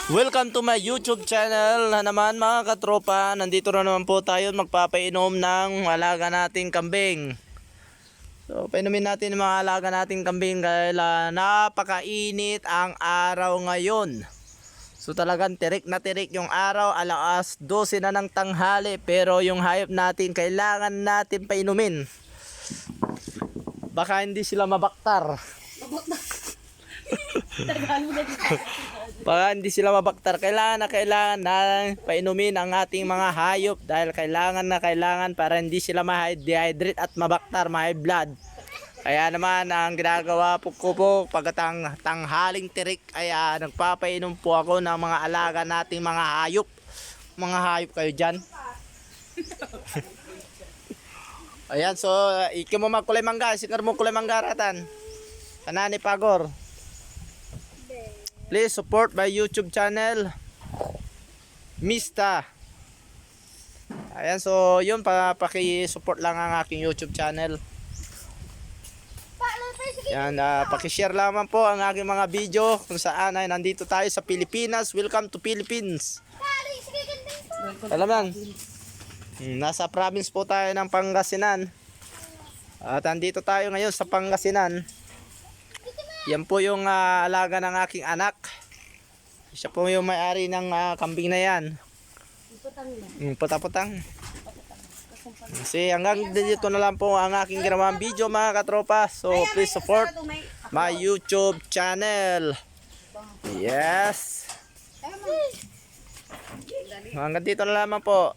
Welcome to my YouTube channel na naman mga katropa. Nandito na naman po tayo magpapainom ng alaga nating kambing. So painumin natin yung mga alaga nating kambing dahil napakainit ang araw ngayon. So talagang tirik na tirik yung araw, alas 12 na ng tanghali, pero yung hayop natin kailangan natin painumin. Baka hindi sila mabaktar. Baka hindi sila mabaktar. Kailangan na painumin ang ating mga hayop dahil kailangan para hindi sila ma-dehydrate at mabaktar, ma-high blood. Kaya naman ang ginagawa ko po pagkatang tanghaling tirik ay nagpapainom po ako ng mga alaga nating mga hayop. Mga hayop kayo dyan. Ayan, so iki mo magkulay mangga, sikar mo kulay mangga ratan. Kanani Pagor. Please support my YouTube channel, Mista. Ayan, so yun, paki-support lang ang aking YouTube channel. Yan, paki-share lamang po ang aking mga video kung saan ay nandito tayo sa Pilipinas. Welcome to Philippines. Alam lang, nasa province po tayo ng Pangasinan. At nandito tayo ngayon sa Pangasinan. Yan po yung alaga ng aking anak. Siya po yung may-ari ng kambing na yan. Putang-putang. Kasi hanggang dito na lang po ang aking ginawang video mga katropa. So please support my YouTube channel. Yes. Hanggang dito na lamang po.